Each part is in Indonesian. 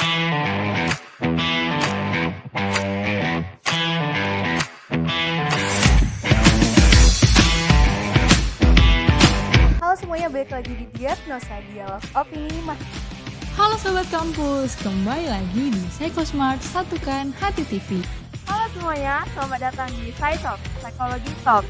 Halo semuanya, balik lagi di Diagnosa Dialog Opini Halo Sobat Kampus, kembali lagi di Psychosmart Satukan Hati TV. Halo semuanya, selamat datang di Psytalk, Psychology Talk.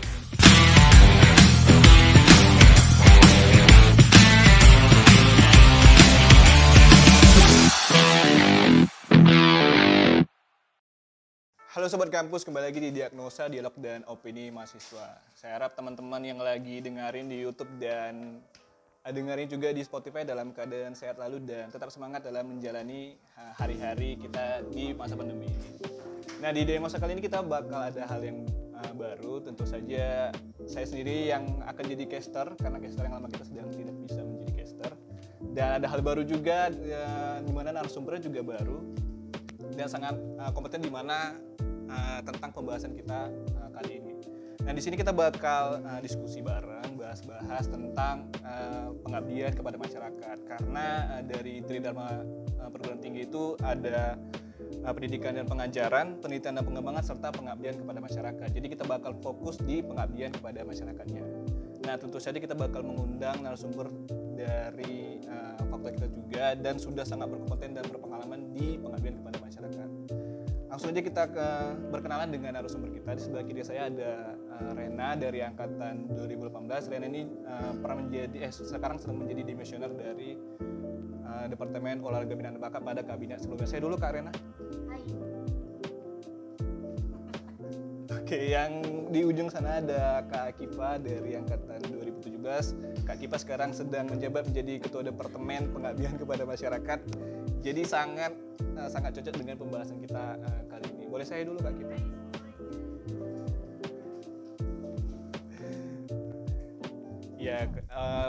Halo Sobat Kampus, kembali lagi di Diagnosa, Dialog, dan Opini Mahasiswa. Saya harap teman-teman yang lagi dengerin di YouTube dan dengerin juga di Spotify dalam keadaan sehat lalu dan tetap semangat dalam menjalani hari-hari kita di masa pandemi ini. Nah, di Diagnosa kali ini kita bakal ada hal yang baru. Tentu saja saya sendiri yang akan jadi caster, karena caster yang lama kita sedang tidak bisa menjadi caster. Dan ada hal baru juga, di mana narasumbernya juga baru dan sangat kompeten di mana tentang pembahasan kita kali ini. Nah, di sini kita bakal diskusi bareng, bahas-bahas tentang pengabdian kepada masyarakat. Karena dari Tridharma Perguruan Tinggi itu ada pendidikan dan pengajaran, penelitian dan pengembangan, serta pengabdian kepada masyarakat. Jadi kita bakal fokus di pengabdian kepada masyarakatnya. Nah, tentu saja kita bakal mengundang narasumber dari fakultas kita juga dan sudah sangat berkompeten dan berpengalaman di pengabdian kepada masyarakat. Langsung aja kita berkenalan dengan narasumber kita. Di sebelah kiri saya ada Rena dari angkatan 2018. Rena ini sekarang sedang menjadi dimisioner dari Departemen Olahraga Binaan dan Bakat pada Kabinet sebelumnya. Saya dulu Kak Rena. Hai. Oke, yang di ujung sana ada Kak Kifa dari angkatan 2017. Kak Kifa sekarang sedang menjabat menjadi Ketua Departemen Pengabdian kepada Masyarakat. Jadi sangat cocok dengan pembahasan kita kali ini. Boleh saya dulu Kak Kifa? Ya,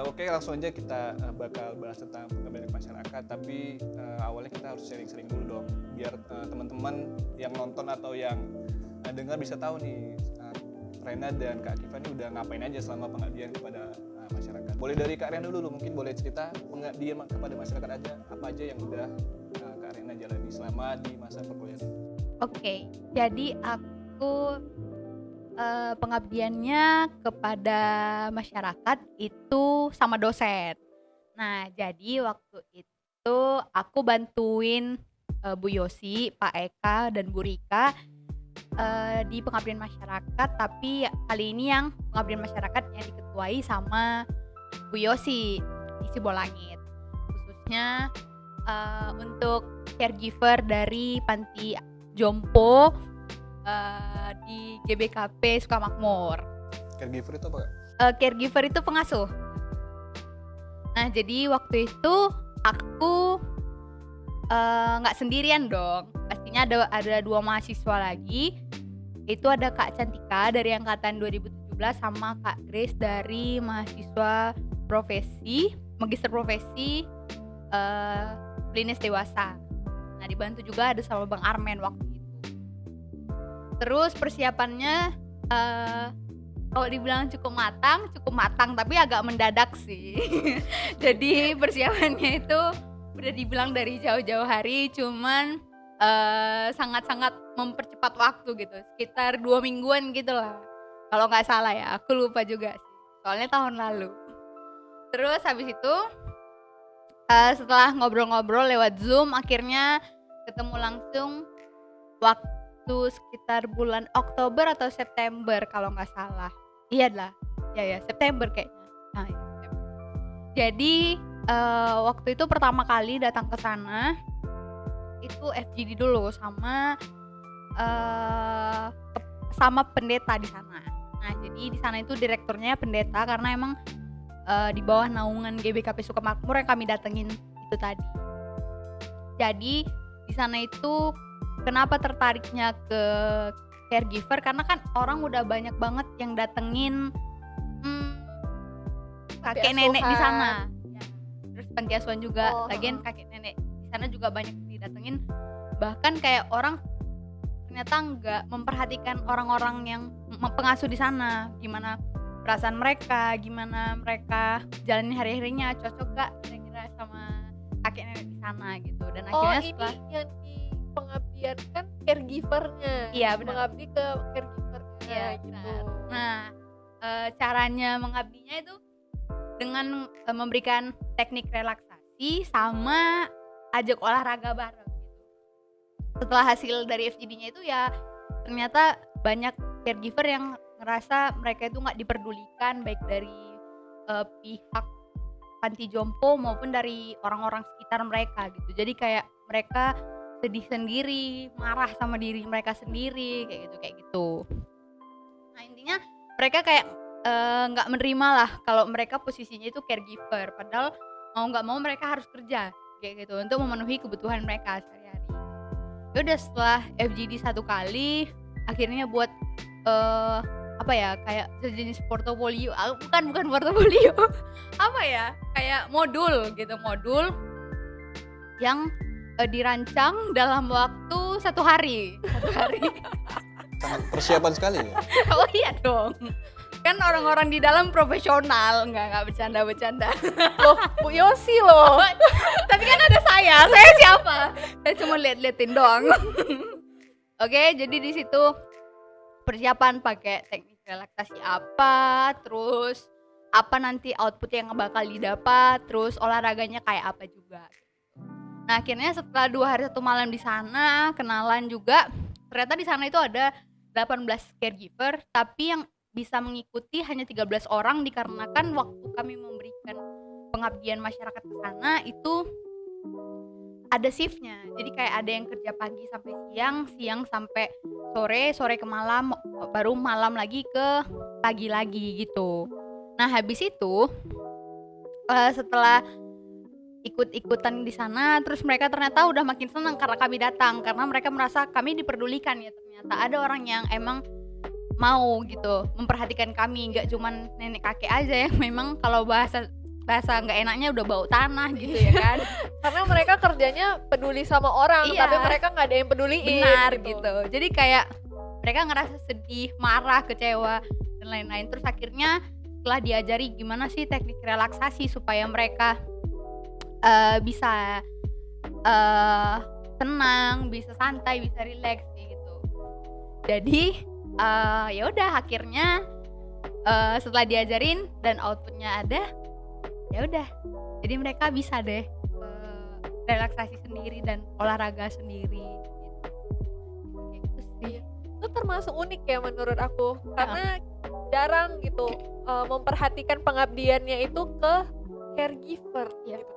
oke, langsung aja kita bakal bahas tentang pengabdian ke masyarakat. Tapi awalnya kita harus sharing-sharing dulu dong, biar teman-teman yang nonton atau yang dengar bisa tahu nih Rena dan Kak Kifa ini udah ngapain aja selama pengabdian kepada masyarakat. Boleh dari Kak Rena dulu, mungkin boleh cerita pengabdian kepada masyarakat aja, apa aja yang udah Kak Rena jalani selama di masa perkuliahan. Oke, jadi aku pengabdiannya kepada masyarakat itu sama dosen. Nah, jadi waktu itu aku bantuin Bu Yosi, Pak Eka, dan Bu Rika di pengabdian masyarakat, tapi kali ini yang pengabdian masyarakat yang diketuai sama Bu Yosi di Sibolangit, khususnya untuk caregiver dari Panti Jompo di GBKP Sukamakmur. Caregiver itu apa Kak? Caregiver itu pengasuh. Nah, jadi waktu itu aku nggak sendirian dong, pastinya ada dua mahasiswa lagi. Itu ada Kak Cantika dari angkatan 2017 sama Kak Grace dari mahasiswa profesi, magister profesi klinis dewasa. Nah, dibantu juga ada sama Bang Armen waktu itu. Terus persiapannya kalau dibilang cukup matang, tapi agak mendadak sih. Jadi persiapannya itu udah dibilang dari jauh-jauh hari, cuman sangat-sangat mempercepat waktu gitu, sekitar 2 mingguan gitu lah kalau nggak salah ya, aku lupa juga sih soalnya tahun lalu. Terus habis itu setelah ngobrol-ngobrol lewat Zoom, akhirnya ketemu langsung waktu sekitar bulan Oktober atau September kalau nggak salah. Iya lah, ya September kayaknya. Nah, ya, September. Jadi waktu itu pertama kali datang ke sana itu FGD dulu sama pendeta di sana. Nah, jadi di sana itu direkturnya pendeta karena emang di bawah naungan GBKP Sukamakmur yang kami datengin itu tadi. Jadi di sana itu kenapa tertariknya ke caregiver, karena kan orang udah banyak banget yang datengin kakek nenek di sana. Ya. Terus panti asuhan juga, lagian kakek nenek di sana juga banyak didatengin. Bahkan kayak orang ternyata nggak memperhatikan orang-orang yang pengasuh di sana, gimana perasaan mereka, gimana mereka jalani hari-harinya, cocok gak kira-kira sama kakek nenek di sana gitu. Dan Oh, akhirnya ini setelah yang di pengabdian kan caregivernya. Iya, benar. Mengabdi ke caregivernya Iya, gitu. benar. Nah, caranya mengabdinya itu dengan memberikan teknik relaksasi sama ajak olahraga bareng gitu. Setelah hasil dari FGD-nya itu ya ternyata banyak caregiver yang ngerasa mereka itu nggak diperdulikan, baik dari pihak panti jompo maupun dari orang-orang sekitar mereka gitu. Jadi kayak mereka sedih sendiri, marah sama diri mereka sendiri kayak gitu. Nah, intinya mereka kayak nggak menerima lah kalau mereka posisinya itu caregiver, padahal mau nggak mau mereka harus kerja kayak gitu untuk memenuhi kebutuhan mereka sehari-hari. Ya udah, setelah FGD 1 kali akhirnya buat apa ya, kayak sejenis portofolio, bukan portofolio apa ya, kayak modul yang dirancang dalam waktu 1 hari. Sangat persiapan sekali ya. Oh iya dong, kan orang-orang di dalam profesional, nggak bercanda. Loh, Bu Yosi loh. Tapi kan ada saya siapa? Saya cuma liatin doang. Oke, jadi di situ persiapan pakai teknik relaksasi apa, terus apa nanti output yang bakal didapat, terus olahraganya kayak apa juga. Nah, akhirnya setelah 2 hari 1 malam di sana, kenalan juga. Ternyata di sana itu ada 18 caregiver, tapi yang bisa mengikuti hanya 13 orang dikarenakan waktu kami memberikan pengabdian masyarakat ke sana itu ada shiftnya. Jadi kayak ada yang kerja pagi sampai siang sampai sore ke malam, baru malam lagi ke pagi lagi gitu. Nah, habis itu setelah ikut-ikutan di sana, terus mereka ternyata udah makin senang karena kami datang, karena mereka merasa kami diperdulikan ya. Ternyata ada orang yang emang mau gitu memperhatikan kami, nggak cuman nenek kakek aja yang memang kalau bahasa nggak enaknya udah bau tanah gitu ya kan. Karena mereka kerjanya peduli sama orang, Iya, tapi mereka nggak ada yang peduliin. benar gitu. Jadi kayak mereka ngerasa sedih, marah, kecewa dan lain-lain. Terus akhirnya setelah diajari gimana sih teknik relaksasi supaya mereka bisa tenang, bisa santai, bisa rileks gitu. Jadi ya udah, akhirnya setelah diajarin dan outputnya ada, ya udah, jadi mereka bisa deh relaksasi sendiri dan olahraga sendiri gitu sih. Itu termasuk unik ya menurut aku, karena jarang gitu memperhatikan pengabdiannya itu ke caregiver. Ya. Gitu.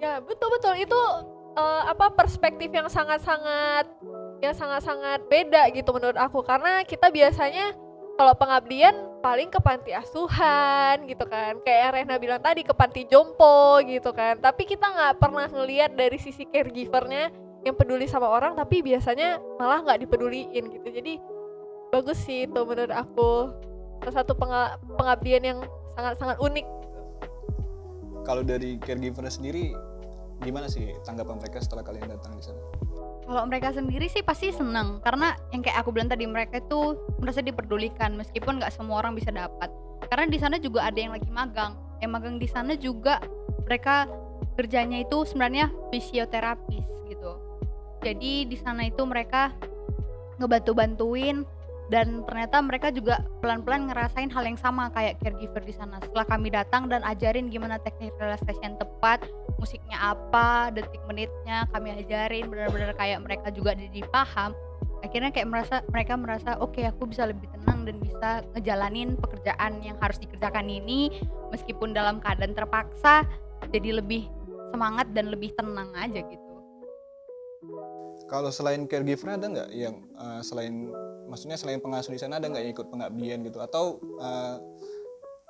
Ya betul itu perspektif yang sangat-sangat beda gitu menurut aku, karena kita biasanya kalau pengabdian paling ke panti asuhan gitu kan, kayak Rehna bilang tadi ke panti jompo gitu kan, tapi kita nggak pernah ngelihat dari sisi caregivernya yang peduli sama orang, tapi biasanya malah nggak dipeduliin gitu. Jadi bagus sih itu menurut aku, salah satu pengabdian yang sangat-sangat unik. Kalau dari caregiver sendiri gimana sih tanggapan mereka setelah kalian datang di sana? Kalau mereka sendiri sih pasti senang, karena yang kayak aku bilang tadi, mereka itu merasa diperdulikan meskipun nggak semua orang bisa dapat. Karena di sana juga ada yang lagi magang. Yang magang di sana juga mereka kerjanya itu sebenarnya fisioterapis gitu. Jadi di sana itu mereka ngebantu-bantuin, dan ternyata mereka juga pelan-pelan ngerasain hal yang sama kayak caregiver di sana. Setelah kami datang dan ajarin gimana teknik relaksasi yang tepat, musiknya apa, detik menitnya kami ajarin, benar-benar kayak mereka juga jadi paham. Akhirnya kayak mereka merasa oke, aku bisa lebih tenang dan bisa ngejalanin pekerjaan yang harus dikerjakan ini meskipun dalam keadaan terpaksa, jadi lebih semangat dan lebih tenang aja gitu. Kalau selain caregiver ada nggak yang selain pengasuh di sana, ada nggak yang ikut pengabdian gitu, atau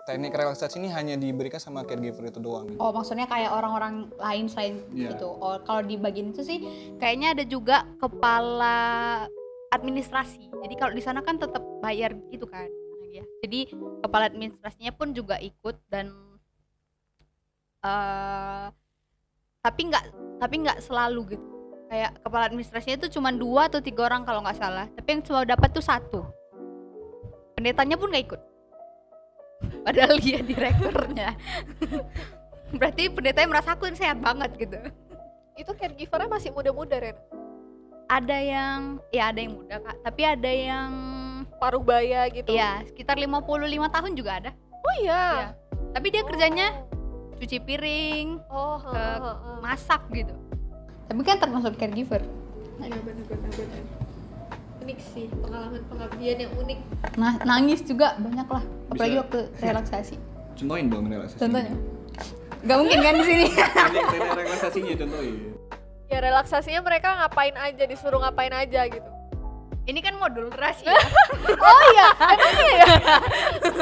teknik relaksasi ini hanya diberikan sama caregiver itu doang gitu? Oh, maksudnya kayak orang-orang lain selain Iya. gitu. Oh, kalau di bagian itu sih kayaknya ada juga kepala administrasi. Jadi kalau di sana kan tetap bayar gitu kan. Nah, ya. Jadi kepala administrasinya pun juga ikut, dan tapi nggak selalu gitu. Kayak kepala administrasinya itu cuma 2 atau 3 orang kalau nggak salah. Tapi yang cuma dapat tuh 1. Pendetanya pun nggak ikut. Padahal dia direkturnya. Berarti pendetanya merasa aku ini sehat banget gitu. Itu caregiver-nya masih muda-muda, Ren? Ada yang muda Kak, tapi ada yang Paruh baya gitu? ya sekitar 55 tahun juga ada. Oh iya? Iya. Tapi dia kerjanya cuci piring, Oh, masak gitu. Tapi kan termasuk caregiver. Iya benar. Unik sih, pengalaman pengabdian yang unik. Nah, nangis juga banyak lah, apalagi Bisa. waktu relaksasi. Contohin dong relaksasi. Contohnya? Gak mungkin kan di sini. Teknik relaksasinya contohin. Ya relaksasinya mereka ngapain aja, disuruh ngapain aja gitu. Ini kan modul rahasia. Oh iya, emangnya ya?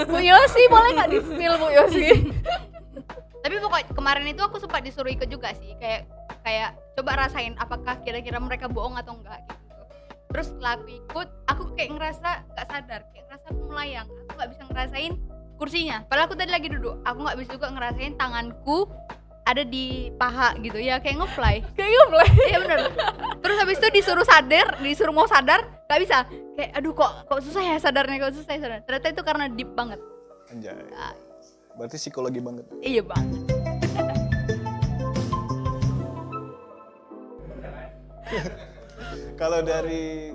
Bu Yosi boleh nggak di-spill Bu Yosi? Tapi pokoknya kemarin itu aku sempat disuruh ikut juga sih, kayak coba rasain apakah kira-kira mereka bohong atau enggak gitu. Terus setelah aku ikut, aku kayak ngerasa nggak sadar, kayak ngerasa aku melayang. Aku nggak bisa ngerasain kursinya. Padahal aku tadi lagi duduk, aku nggak bisa juga ngerasain tanganku ada di paha gitu ya, kayak ngefly. Kayak nge-play. Iya bener. Terus habis itu disuruh mau sadar, nggak bisa. Kayak aduh kok susah ya sadarnya, kok susah ya sadar. Ternyata itu karena deep banget. Anjay. Ah, Berarti psikologi banget. iya banget. Kalau dari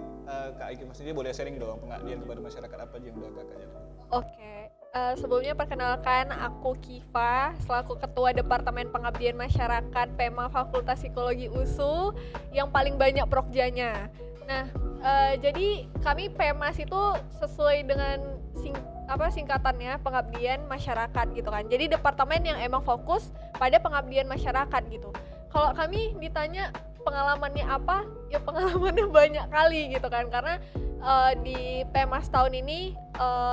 Kak Iki sendiri boleh sharing dong pengabdian kepada masyarakat apa aja yang udah Kakak jalani? Oke, sebelumnya perkenalkan aku Kiva selaku Ketua Departemen Pengabdian Masyarakat PEMA Fakultas Psikologi USU yang paling banyak prokjanya. Nah, jadi kami PEMAS itu sesuai dengan singkatannya pengabdian masyarakat gitu kan. Jadi departemen yang emang fokus pada pengabdian masyarakat gitu. Kalau kami ditanya pengalamannya apa, ya pengalamannya banyak kali gitu kan, karena di PEMAS tahun ini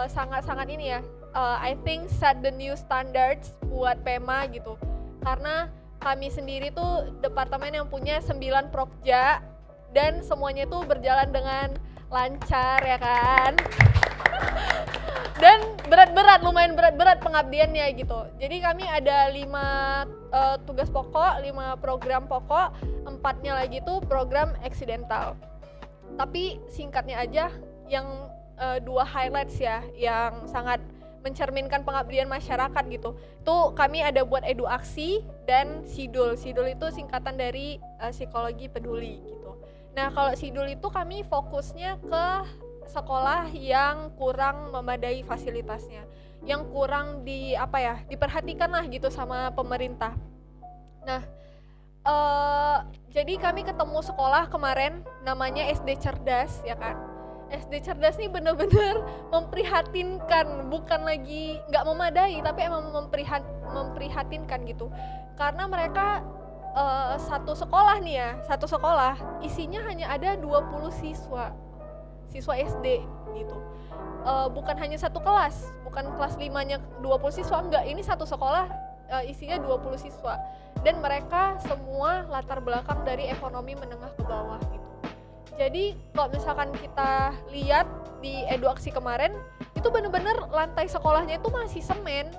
sangat-sangat ini ya, I think set the new standards buat PEMA gitu, karena kami sendiri tuh departemen yang punya 9 prokja dan semuanya tuh berjalan dengan lancar ya kan. Dan lumayan berat pengabdiannya gitu. Jadi kami ada 5 tugas pokok, 5 program pokok, 4-nya lagi tuh program eksidental. Tapi singkatnya aja, yang 2 highlights ya, yang sangat mencerminkan pengabdian masyarakat gitu. Tuh kami ada buat eduaksi dan SIDUL. SIDUL itu singkatan dari psikologi peduli gitu. Nah kalau SIDUL itu kami fokusnya ke sekolah yang kurang memadai fasilitasnya, yang kurang diperhatikan lah gitu sama pemerintah. Nah, jadi kami ketemu sekolah kemarin namanya SD Cerdas ya kan. SD Cerdas nih bener-bener memprihatinkan, bukan lagi nggak memadai tapi emang memprihatinkan gitu. Karena mereka satu sekolah isinya hanya ada 20 siswa SD gitu. Bukan hanya satu kelas, bukan kelas 5-nya 20 siswa, enggak, ini satu sekolah isinya 20 siswa dan mereka semua latar belakang dari ekonomi menengah ke bawah gitu. Jadi kalau misalkan kita lihat di eduaksi kemarin itu bener-bener lantai sekolahnya itu masih semen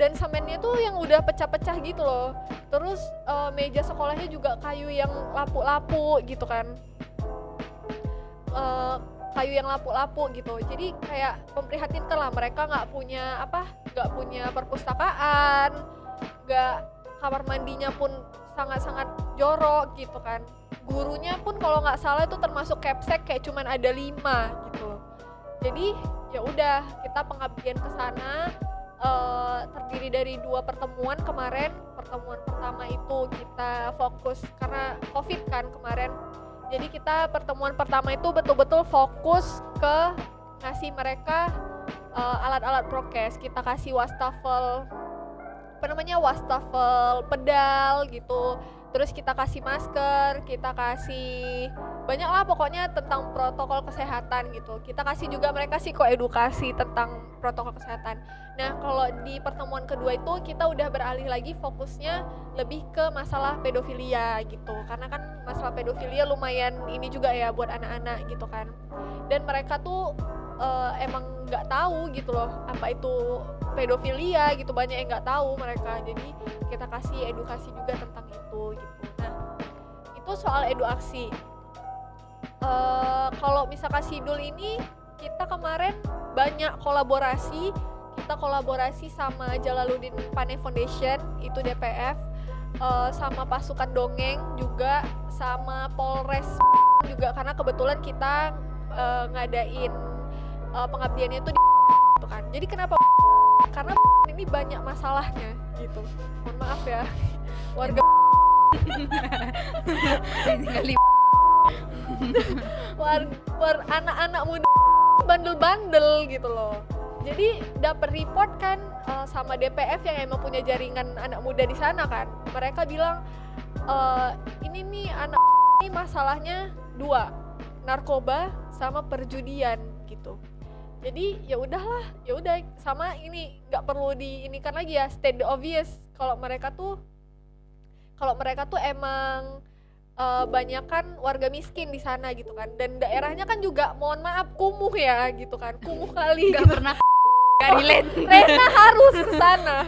dan semennya tuh yang udah pecah-pecah gitu loh. Terus meja sekolahnya juga kayu yang lapu-lapu gitu kan. Kayu yang lapu-lapu gitu. Jadi kayak memprihatinkan lah, mereka nggak punya perpustakaan, kamar mandinya pun sangat-sangat jorok gitu kan. Gurunya pun kalau nggak salah itu termasuk capsek, kayak cuman ada 5 gitu loh. Jadi ya udah, kita pengabdian ke sana terdiri dari 2 pertemuan kemarin. Pertemuan pertama itu kita fokus karena Covid kan kemarin. Jadi kita pertemuan pertama itu betul-betul fokus ke ngasih mereka alat-alat prokes. Kita kasih wastafel pedal gitu. Terus kita kasih masker, kita kasih banyak lah pokoknya tentang protokol kesehatan gitu. Kita kasih juga mereka psikoedukasi tentang protokol kesehatan. Nah kalau di pertemuan kedua itu kita udah beralih lagi, fokusnya lebih ke masalah pedofilia gitu. Karena kan masalah pedofilia lumayan ini juga ya buat anak-anak gitu kan. Dan mereka tuh emang nggak tahu gitu loh apa itu pedofilia gitu, banyak yang nggak tahu mereka. Jadi kita kasih edukasi juga tentang itu gitu. Nah itu soal edukasi. Kalau misalkan SIDUL ini kita kemarin banyak kolaborasi. Kita kolaborasi sama Jalaluddin Pane Foundation, itu DPF. sama pasukan dongeng juga, sama Polres juga, karena kebetulan kita ngadain pengabdiannya itu di gitu kan. Jadi kenapa karena ini banyak masalahnya gitu. Mohon maaf ya warga anak-anak muda bandel-bandel gitu loh. Jadi dapat report kan sama DPF yang emang punya jaringan anak muda di sana kan. Mereka bilang ini nih anak ini masalahnya 2, narkoba sama perjudian gitu. Jadi ya udahlah, ya udah sama ini nggak perlu diinikan lagi ya, state the obvious. Kalau mereka tuh emang banyakan warga miskin di sana gitu kan, dan daerahnya kan juga mohon maaf kumuh ya gitu kan, kumuh kali. Gak gitu. pernah relate. Rena harus ke sana.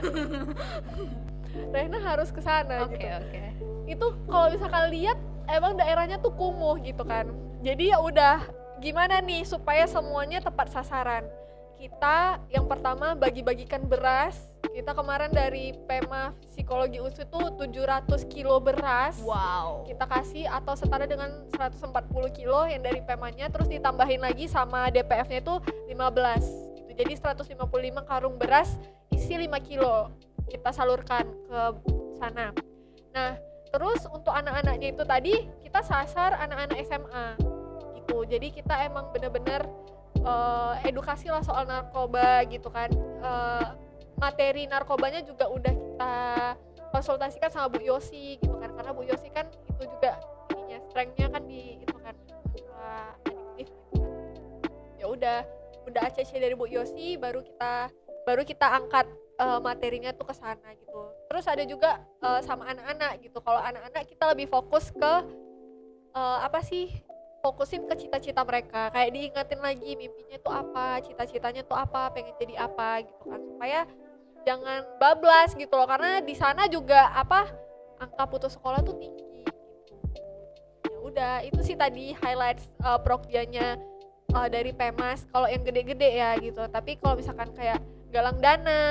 Rena harus ke sana Oke, gitu. oke. Itu kalau misalkan lihat emang daerahnya tuh kumuh gitu kan. Jadi ya udah, gimana nih supaya semuanya tepat sasaran. Kita yang pertama bagi-bagikan beras. Kita kemarin dari Pema Psikologi UNSU itu 700 kilo beras. Wow. Kita kasih atau setara dengan 140 kilo yang dari Pemanya, terus ditambahin lagi sama DPF-nya itu 15 gitu. Jadi 155 karung beras isi 5 kilo kita salurkan ke sana. Nah terus untuk anak-anaknya itu tadi kita sasar anak-anak SMA gitu. Jadi kita emang bener-bener edukasi lah soal narkoba gitu kan. Materi narkobanya juga udah kita konsultasikan sama Bu Yosi gitu kan, karena Bu Yosi kan itu juga ininya strength-nya kan di itu kan adiktif gitu kan. Ya udah ACC dari Bu Yosi baru kita angkat materinya tuh ke sana gitu. Terus ada juga sama anak-anak gitu. Kalau anak-anak kita lebih fokus ke fokusin ke cita-cita mereka, kayak diingatin lagi mimpinya tuh apa, cita-citanya tuh apa, pengen jadi apa gitu kan, supaya jangan bablas gitu loh, karena di sana juga angka putus sekolah tuh tinggi gitu. Ya udah itu sih tadi highlights prokjanya dari Pemas kalau yang gede-gede ya gitu. Tapi kalau misalkan kayak galang dana,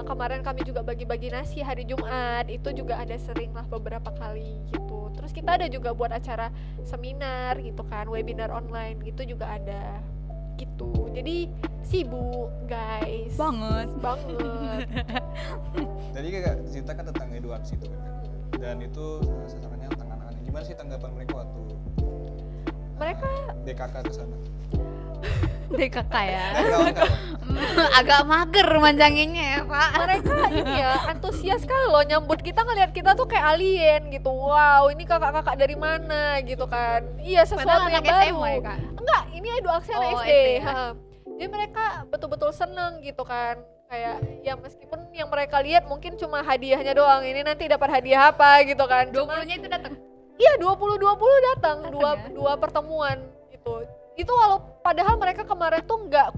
kemarin kami juga bagi-bagi nasi hari Jumat, itu juga ada sering lah beberapa kali gitu. Terus kita ada juga buat acara seminar gitu kan, webinar online gitu juga ada gitu. Jadi sibuk guys Banget. Tadi kakak ceritakan tentang edukasi itu kan, dan itu sasarannya tentang anak-anak. Gimana sih tanggapan mereka waktu mereka DKK ke sana? DKK ya. Enggak. Agak mager manjanginnya ya Pak. mereka ini ya antusias kali loh nyambut kita, ngelihat kita tuh kayak alien gitu. Wow, ini kakak-kakak dari mana gitu kan. Iya, sesuatu Padahal yang anak baru. SMA ya, Kak? Enggak, ini edukasi anak Oh, SD. SD ya. Ha. Jadi mereka betul-betul seneng gitu kan. Kayak ya meskipun yang mereka lihat mungkin cuma hadiahnya doang. Ini nanti dapat hadiah apa gitu kan. Cuma 20-nya itu datang. iya 20 datang Datang dua ya? dua pertemuan gitu. Itu padahal mereka kemarin tuh nggak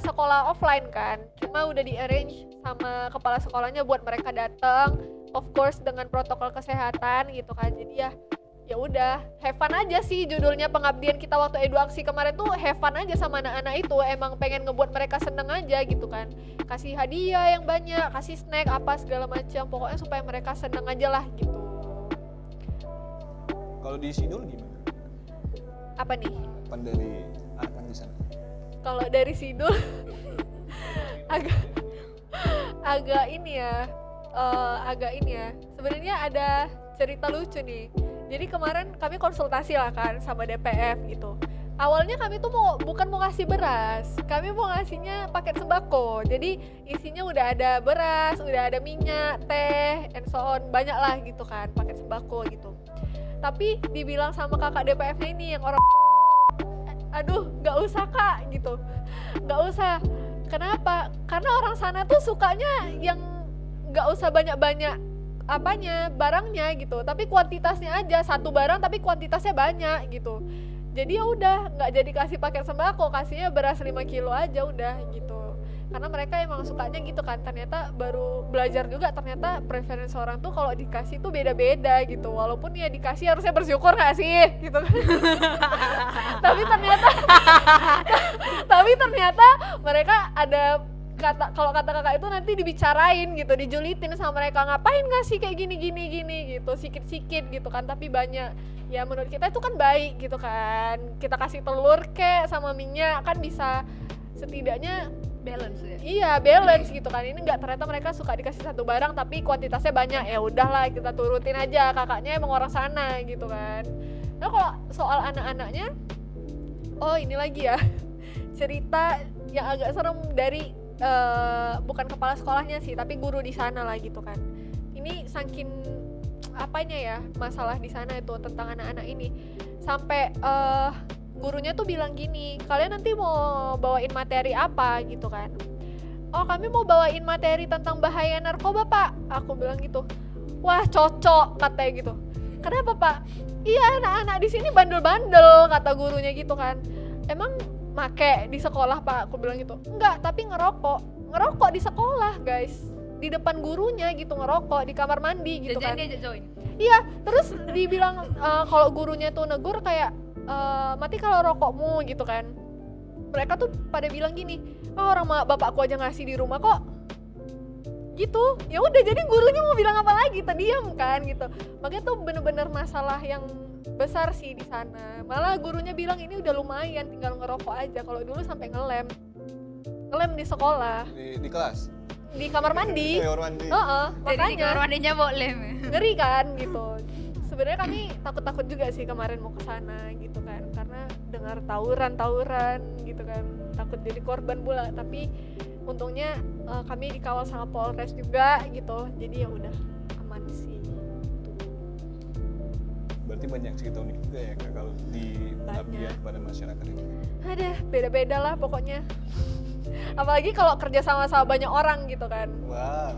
sekolah offline kan, cuma udah di arrange sama kepala sekolahnya buat mereka datang, of course dengan protokol kesehatan gitu kan. Jadi ya udah have fun aja sih, judulnya pengabdian kita waktu edukasi kemarin tuh have fun aja sama anak-anak itu, emang pengen ngebuat mereka seneng aja gitu kan, kasih hadiah yang banyak, kasih snack apa segala macam, pokoknya supaya mereka seneng aja lah gitu. Kalau di Sidul gimana? Apa nih? Pan dari anak-anak di sana? Kalau dari Sidul agak ini ya, sebenarnya ada cerita lucu nih. Jadi kemarin kami konsultasi lah kan sama DPF gitu. Awalnya kami tuh bukan mau ngasih beras, kami mau ngasihnya paket sembako. Jadi isinya udah ada beras, udah ada minyak, teh, and so on, banyak lah gitu kan paket sembako gitu. Tapi dibilang sama kakak DPF-nya ini yang orang, aduh nggak usah kak gitu, nggak usah. Kenapa? Karena orang sana tuh sukanya yang nggak usah banyak-banyak barangnya gitu, tapi kuantitasnya aja, satu barang tapi kuantitasnya banyak gitu. Jadi ya udah nggak jadi kasih paket sembako, kasihnya beras 5 kilo aja udah gitu. Karena mereka emang sukanya gitu kan. Ternyata baru belajar juga, ternyata preferensi orang tuh kalau dikasih tuh beda-beda gitu. Walaupun ya dikasih harusnya bersyukur nggak sih gitu kan. tapi ternyata mereka ada kalau kata kakak itu nanti dibicarain gitu, dijulitin sama mereka, ngapain nggak sih kayak gini gitu, sikit-sikit gitu kan, tapi banyak. Ya menurut kita itu kan baik gitu kan, kita kasih telur kek sama minyak kan bisa setidaknya balance ya. iya balance gitu kan. Ini nggak, ternyata mereka suka dikasih satu barang tapi kuantitasnya banyak, ya udahlah kita turutin aja, kakaknya emang orang sana gitu kan. Nah kalau soal anak-anaknya, oh ini lagi ya cerita yang agak serem dari bukan kepala sekolahnya sih, tapi guru di sana lah gitu kan. Ini saking apanya ya masalah di sana itu tentang anak-anak ini, sampai gurunya tuh bilang gini, kalian nanti mau bawain materi apa gitu kan. Oh kami mau bawain materi tentang bahaya narkoba pak, aku bilang gitu. Wah cocok katanya gitu. Kenapa pak? Iya anak-anak di sini bandel-bandel kata gurunya gitu kan. Emang make di sekolah pak, aku bilang gitu. Enggak, tapi ngerokok di sekolah guys, di depan gurunya gitu, ngerokok di kamar mandi gitu kan. Dia join. Iya, terus dibilang kalau gurunya tuh negur kayak mati kalau rokokmu gitu kan. Mereka tuh pada bilang gini, orang bapakku aja ngasih di rumah kok gitu. Ya udah, jadi gurunya mau bilang apa lagi, terdiam kan gitu. Makanya tuh bener-bener masalah yang besar sih di sana. Malah gurunya bilang ini udah lumayan, tinggal ngerokok aja. Kalau dulu sampai ngelem di sekolah, Di kelas? di kamar mandi. Kamar mandi. Jadi di Makanya kamar mandinya boleh. ngeri kan gitu. Sebenarnya kami takut juga sih kemarin mau ke sana gitu kan, karena dengar tawuran gitu kan, takut jadi korban pula. Tapi untungnya kami dikawal sama Polres juga gitu, jadi ya udah aman sih. Berarti banyak cerita unik juga ya Kak kalau di pengabdian pada masyarakat ini. Ada beda-beda lah pokoknya. Apalagi kalau kerja sama banyak orang gitu kan. Wah.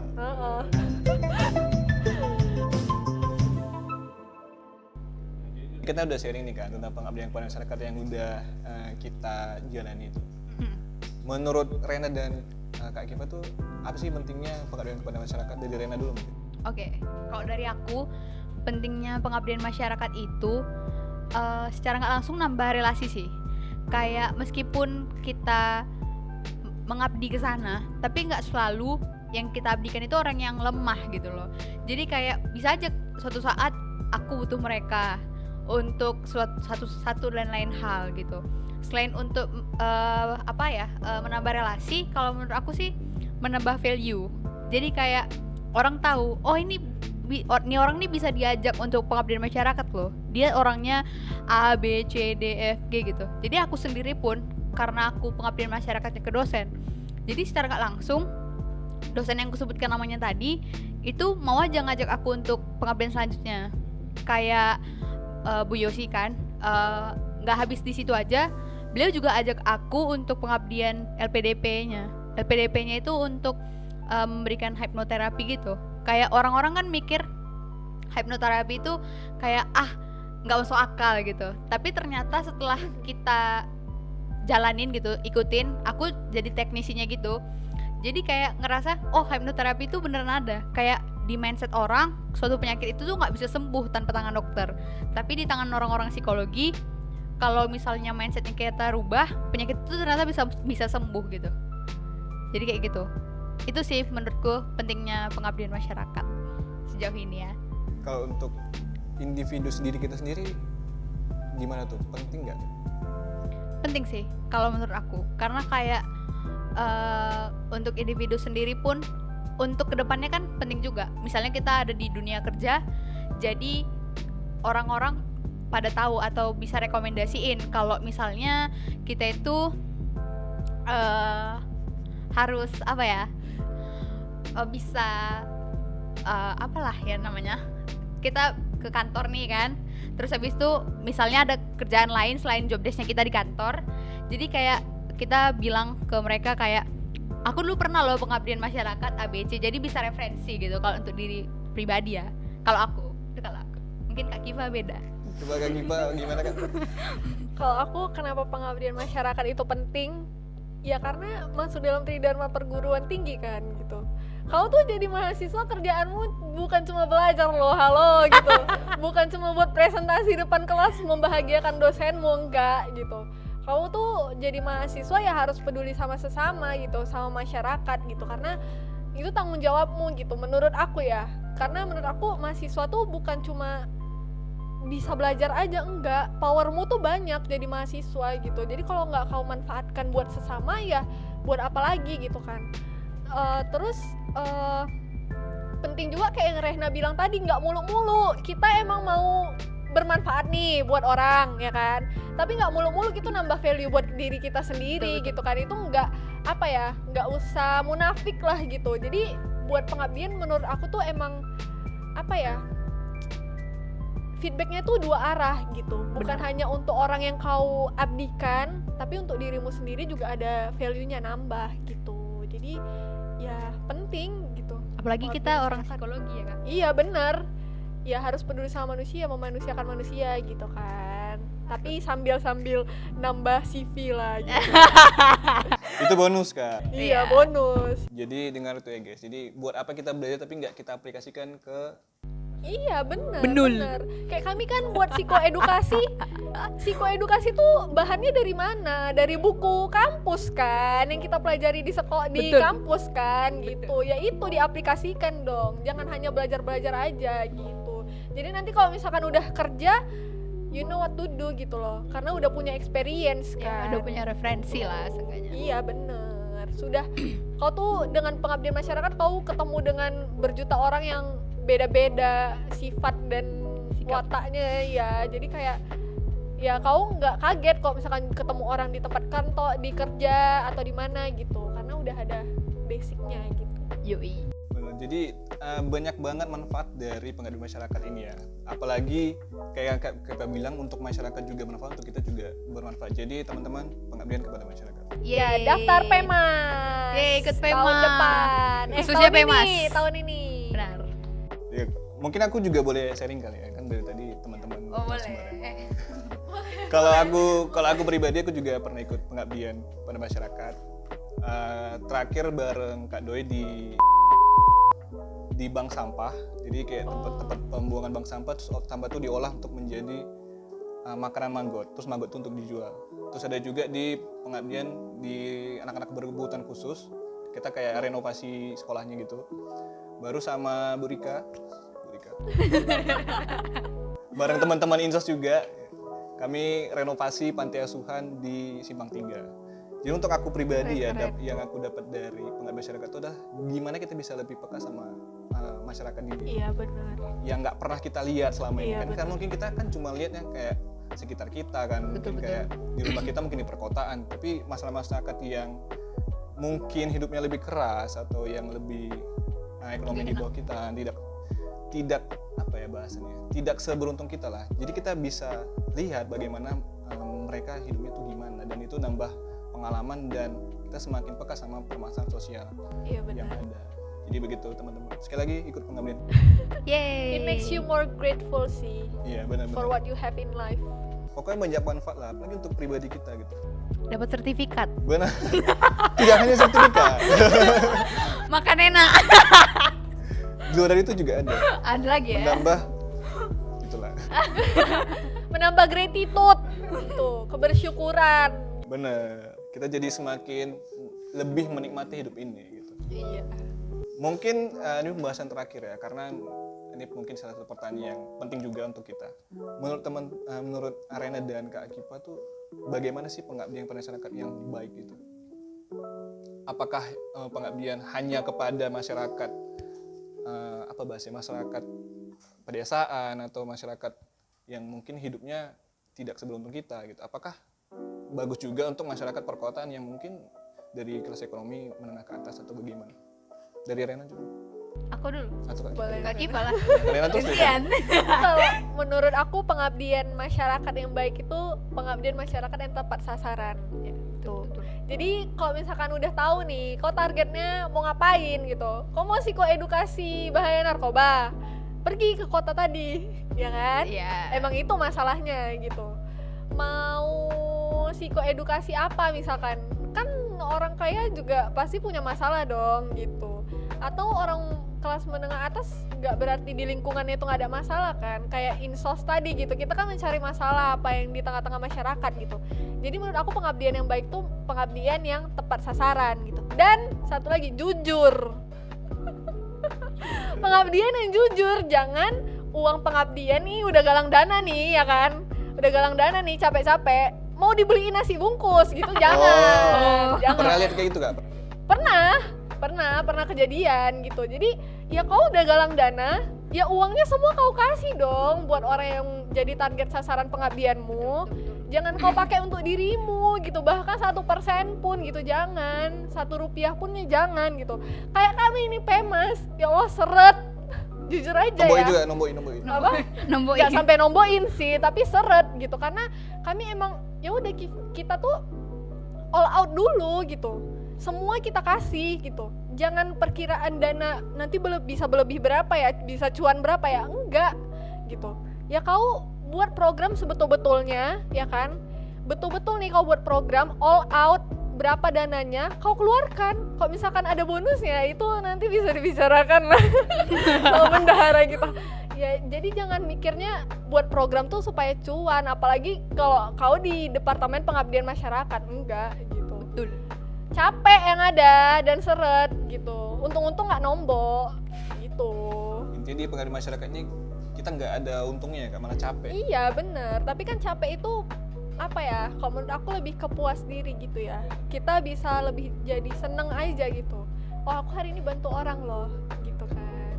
Kita udah sharing nih kan tentang pengabdian kepada masyarakat yang udah kita jalani itu. Menurut Rena dan Kak Kiva tuh apa sih pentingnya pengabdian kepada masyarakat? Dari Rena dulu mungkin. Oke, kalau dari aku, pentingnya pengabdian masyarakat itu secara nggak langsung nambah relasi sih. Kayak meskipun kita mengabdi ke sana, tapi nggak selalu yang kita abdikan itu orang yang lemah gitu loh. Jadi kayak bisa aja suatu saat aku butuh mereka untuk satu dan lain hal gitu. Selain untuk menambah relasi, kalau menurut aku sih menambah value. Jadi kayak orang tahu, oh ini orang nih bisa diajak untuk pengabdian masyarakat loh. Dia orangnya A, B, C, D, F, G gitu. Jadi aku sendiri pun, karena aku pengabdian masyarakatnya ke dosen, jadi secara gak langsung dosen yang aku sebutkan namanya tadi itu mau aja ngajak aku untuk pengabdian selanjutnya. Kayak Bu Yosi kan, gak habis di situ aja, beliau juga ajak aku untuk pengabdian LPDP-nya. LPDP-nya itu untuk memberikan hipnoterapi gitu. Kayak orang-orang kan mikir hipnoterapi itu kayak nggak masuk akal gitu. Tapi ternyata setelah kita jalanin gitu, ikutin, aku jadi teknisinya gitu. Jadi kayak ngerasa, oh hipnoterapi itu beneran ada. Kayak di mindset orang, suatu penyakit itu tuh nggak bisa sembuh tanpa tangan dokter. Tapi di tangan orang-orang psikologi, kalau misalnya mindsetnya kita rubah, penyakit itu ternyata bisa sembuh gitu. Jadi kayak gitu. Itu sih menurutku pentingnya pengabdian masyarakat sejauh ini ya. Kalau untuk individu sendiri, kita sendiri gimana tuh? Penting nggak? Penting sih kalau menurut aku, karena kayak untuk individu sendiri pun untuk kedepannya kan penting juga. Misalnya kita ada di dunia kerja, jadi orang-orang pada tahu atau bisa rekomendasiin kalau misalnya kita itu harus bisa apalah ya namanya, kita ke kantor nih kan, terus habis itu misalnya ada kerjaan lain selain job desk-nya kita di kantor, jadi kayak kita bilang ke mereka kayak, aku dulu pernah loh pengabdian masyarakat ABC, jadi bisa referensi gitu kalau untuk diri pribadi ya. Kalau aku, mungkin Kak Kiva beda. Coba Kak Kiva gimana Kak? Kalau aku kenapa pengabdian masyarakat itu penting? Ya karena masuk dalam tridharma perguruan tinggi kan gitu. Kau tuh jadi mahasiswa, kerjaanmu bukan cuma belajar loh, halo gitu. Bukan cuma buat presentasi depan kelas membahagiakan dosenmu, enggak gitu. kamu tuh jadi mahasiswa ya harus peduli sama sesama gitu, sama masyarakat gitu, karena itu tanggung jawabmu gitu menurut aku ya. Karena menurut aku mahasiswa tuh bukan cuma bisa belajar aja, enggak, powermu tuh banyak jadi mahasiswa gitu. Jadi kalau nggak kau manfaatkan buat sesama ya buat apa lagi gitu kan. Terus penting juga kayak yang Rehna bilang tadi, nggak mulu-mulu kita emang mau bermanfaat nih buat orang ya kan, tapi nggak mulu-mulu gitu nambah value buat diri kita sendiri gitu kan. Itu nggak apa ya, nggak usah munafik lah gitu. Jadi buat pengabdian menurut aku tuh emang apa ya, feedbacknya tuh dua arah gitu, bukan hanya untuk orang yang kau abdikan, tapi untuk dirimu sendiri juga ada value-nya nambah gitu. Jadi ya penting gitu. Apalagi Buat kita orang masyarakat. psikologi ya Kak. Iya benar, ya harus peduli sama manusia, memanusiakan manusia gitu kan. Tapi sambil nambah CV lah gitu. Itu bonus Kak. Iya Iya. bonus. Jadi dengar itu ya guys. Jadi buat apa kita belajar tapi nggak kita aplikasikan ke Iya benar. Benul. Benar. Kayak kami kan buat psikoedukasi tuh bahannya dari mana? Dari buku kampus kan, yang kita pelajari di sekolah di Betul. kampus kan gitu. Ya itu diaplikasikan dong. Jangan hanya belajar aja gitu. Jadi nanti kalau misalkan udah kerja, you know what to do gitu loh. Karena udah punya experience Ya, kan. udah punya referensi lah seenggaknya. Iya bener, sudah kau tuh dengan pengabdian masyarakat kau ketemu dengan berjuta orang yang beda-beda sifat dan Sikap. wataknya ya, jadi kayak ya kau nggak kaget kalau misalkan ketemu orang di tempat kantor, di kerja atau di mana gitu, karena udah ada basicnya gitu. Yoi. Benar. Jadi banyak banget manfaat dari pengabdian masyarakat ini ya. Apalagi kayak kita bilang untuk masyarakat juga bermanfaat, untuk kita juga bermanfaat. Jadi teman-teman, pengabdian kepada masyarakat. Ya Yeay. daftar PEMAS. Yeay, ikut tahun PEMAS. depan. Khususnya PEMAS. Tahun ini. Benar. Ya, mungkin aku juga boleh sharing kali ya, kan dari tadi teman-teman. Oh narasumber. boleh. Kalau aku pribadi aku juga pernah ikut pengabdian pada masyarakat. Terakhir bareng Kak Doi di bank sampah. Jadi kayak tempat pembuangan bank sampah, terus sampah itu diolah untuk menjadi makanan manggot, terus manggot itu untuk dijual. Terus ada juga di pengabdian di anak-anak berkebutuhan khusus, kita kayak renovasi sekolahnya gitu. Baru sama Bu Rika. Bareng teman-teman Insos juga, kami renovasi panti asuhan di Simpang 3. Jadi untuk aku pribadi ya, Keren. yang aku dapat dari pengabdian masyarakat itu adalah gimana kita bisa lebih peka sama masyarakat ini. Iya benar. Yang nggak pernah kita lihat selama ini Iya, kan. betul. Kan mungkin kita kan cuma lihatnya kayak sekitar kita kan, mungkin Betul. kayak di rumah kita, mungkin di perkotaan. Tapi masalah masyarakat yang mungkin hidupnya lebih keras atau yang lebih ekonomi di bawah kita, tidak apa ya bahasanya, tidak seberuntung kita lah. Jadi kita bisa lihat bagaimana mereka hidupnya tuh gimana, dan itu nambah pengalaman dan kita semakin peka sama permasalahan sosial Iya yang benar. ada. Jadi begitu teman-teman. Sekali lagi ikut pengabdian. Yeay. It makes you more grateful sih Iya for benar-benar. what you have in life. Pokoknya banyak manfaat lah, apalagi untuk pribadi kita gitu. Dapat sertifikat. Benar. Tidak hanya sertifikat. Makan enak. Di luar dari itu juga ada. Ada lagi ya. Menambah itulah. Menambah gratitude, tuh kebersyukuran. Benar. Kita jadi semakin lebih menikmati hidup ini gitu. Iya. Mungkin ini pembahasan terakhir ya, karena ini mungkin salah satu pertanyaan yang penting juga untuk kita. Menurut Arena dan Kak Akipa tuh bagaimana sih pengabdian pada masyarakat yang baik itu? Apakah pengabdian hanya kepada masyarakat apa bahasa masyarakat pedesaan atau masyarakat yang mungkin hidupnya tidak seberuntung kita gitu? Apakah bagus juga untuk masyarakat perkotaan yang mungkin dari kelas ekonomi menengah ke atas atau bagaimana? Dari Rena juga Aku dulu. atau Kak Boleh. Kak Kipa lah. Rena terus deh. Gantian. Kalau menurut aku pengabdian masyarakat yang baik itu pengabdian masyarakat yang tepat sasaran. Ya, betul, betul. Jadi kalau misalkan udah tahu nih, kau targetnya mau ngapain gitu, kau mau psikoedukasi bahaya narkoba, pergi ke kota tadi, ya kan? Iya. Emang itu masalahnya gitu. Mau psikoedukasi apa misalkan, kan orang kaya juga pasti punya masalah dong gitu. Atau orang kelas menengah atas nggak berarti di lingkungannya itu nggak ada masalah kan, kayak insos tadi gitu, kita kan mencari masalah apa yang di tengah-tengah masyarakat gitu. Jadi menurut aku pengabdian yang baik tuh pengabdian yang tepat sasaran gitu. Dan satu lagi, jujur. Pengabdian yang jujur, jangan uang pengabdian nih udah galang dana nih ya kan, udah galang dana nih capek-capek mau dibeliin nasi bungkus gitu, jangan. Jangan. Pernah lihat kayak gitu gak? Pernah kejadian gitu. Jadi ya kau udah galang dana, ya uangnya semua kau kasih dong buat orang yang jadi target sasaran pengabdianmu. Jangan kau pakai untuk dirimu gitu, bahkan 1% pun gitu jangan, 1 rupiah pun ya jangan gitu. Kayak kami ini Pemas, ya Allah seret, jujur aja Nomboin ya. juga, nomboin. Apa? Nomboin. Gak sampai nomboin sih, tapi seret gitu, karena kami emang ya udah kita tuh all out dulu gitu, semua kita kasih gitu. Jangan perkiraan dana nanti bisa berlebih berapa ya, bisa cuan berapa ya, enggak gitu. Ya kau buat program sebetul-betulnya ya kan, betul-betul nih kau buat program all out, berapa dananya kau keluarkan. Kalau misalkan ada bonusnya itu nanti bisa dibicarakan lah sama bendahara gitu ya. Jadi jangan mikirnya buat program tuh supaya cuan, apalagi kalau kau di departemen pengabdian masyarakat, enggak gitu. Betul. Capek yang ada dan seret gitu, untung-untung nggak nombok gitu. Intinya di pengabdian masyarakat ini kita nggak ada untungnya, malah capek. Iya bener, tapi kan capek itu apa ya, kalau menurut aku lebih ke puas diri gitu ya. Kita bisa lebih jadi seneng aja gitu, oh aku hari ini bantu orang loh gitu kan.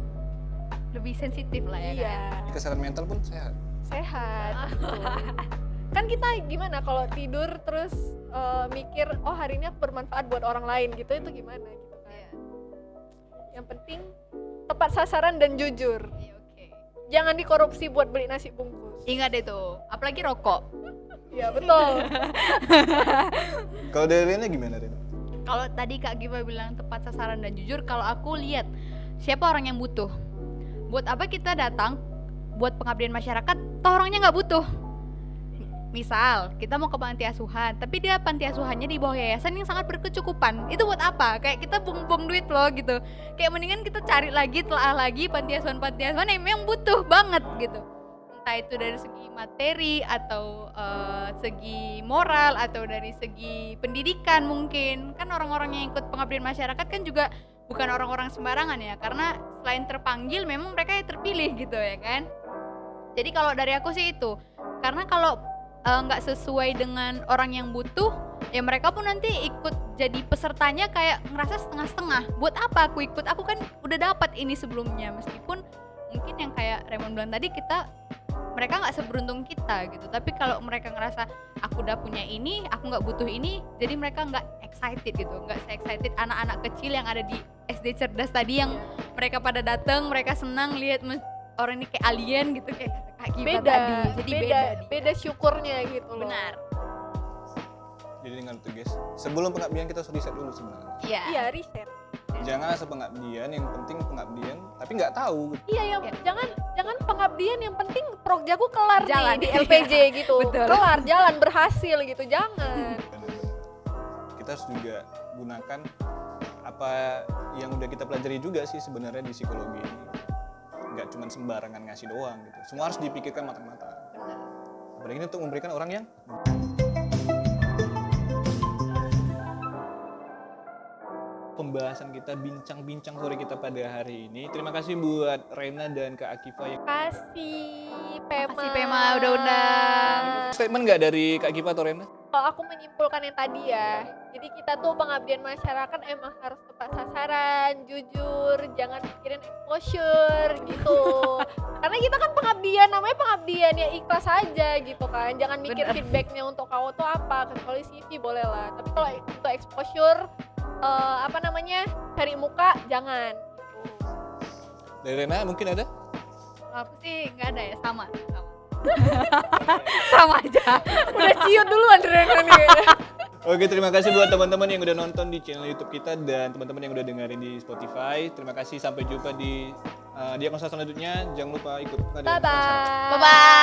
Lebih sensitif lah ya Iya, Di kesehatan mental pun sehat. gitu. Kan kita gimana kalau tidur terus mikir oh hari ini aku bermanfaat buat orang lain gitu, itu gimana gitu kan. Yang penting tepat sasaran dan jujur. Iya, oke. Jangan dikorupsi buat beli nasi bungkus. Ingat deh tuh, apalagi rokok. Iya betul. Kalau dari Rena gimana, Rena? Kalau tadi Kak Giva bilang tepat sasaran dan jujur, kalau aku lihat siapa orang yang butuh. Buat apa kita datang buat pengabdian masyarakat, toh orangnya nggak butuh. Misal kita mau ke panti asuhan, tapi dia panti asuhannya di bawah yayasan yang sangat berkecukupan. Itu buat apa? Kayak kita buang-buang duit loh gitu. Kayak mendingan kita cari lagi, telah lagi panti asuhan yang memang butuh banget gitu. Entah itu dari segi materi atau segi moral atau dari segi pendidikan mungkin. Kan orang-orang yang ikut pengabdian masyarakat kan juga bukan orang-orang sembarangan ya, karena selain terpanggil memang mereka yang terpilih gitu ya kan. Jadi kalau dari aku sih itu, karena kalau nggak sesuai dengan orang yang butuh, ya mereka pun nanti ikut jadi pesertanya kayak ngerasa setengah-setengah. Buat apa aku ikut? Aku kan udah dapat ini sebelumnya. Meskipun mungkin yang kayak Raymond bilang tadi, mereka nggak seberuntung kita gitu. Tapi kalau mereka ngerasa aku udah punya ini, aku nggak butuh ini, jadi mereka nggak excited gitu. Nggak se-excited anak-anak kecil yang ada di SD cerdas tadi, yang mereka pada datang, mereka senang lihat orang ini kayak alien gitu, kayak Kak Giva tadi. Jadi beda syukurnya gitu loh. Benar. Jadi dengan itu guys, sebelum pengabdian kita harus riset dulu sebenarnya. Iya, riset. Jangan asal pengabdian, yang penting pengabdian, tapi nggak tahu. Iya, jangan pengabdian, yang penting prokjaku kelar Jalan. nih di LPJ gitu. Betul. Kelar, jalan, berhasil gitu, jangan. Kita harus juga gunakan apa yang udah kita pelajari juga sih sebenarnya di psikologi ini. Nggak cuma sembarangan ngasih doang gitu. Semua harus dipikirkan matang-matang. Apalagi ini untuk memberikan orang yang pembahasan kita, bincang-bincang sore kita pada hari ini. Terima kasih buat Rena dan Kak Akiva yang Kasih Pema. Makasih Pema udah undang. statement nggak dari Kak Akiva atau Rena? Kalau aku menyimpulkan yang tadi ya, jadi kita tuh pengabdian masyarakat emang harus tepat sasaran, jujur, jangan mikirin exposure gitu. Karena kita kan pengabdian, namanya pengabdian ya ikhlas aja gitu kan. Jangan mikir Bener. feedbacknya untuk kau tuh apa, kecuali CV boleh lah. Tapi kalau untuk exposure, cari muka jangan. Dari Rena mungkin ada? Kalau aku sih nggak ada ya, sama. Sama aja. Udah ciut duluan Rena nih. Oke, terima kasih buat teman-teman yang udah nonton di channel YouTube kita dan teman-teman yang udah dengerin di Spotify. Terima kasih, sampai jumpa di diagnosa selanjutnya. Jangan lupa ikut. Bye bye. Bye-bye.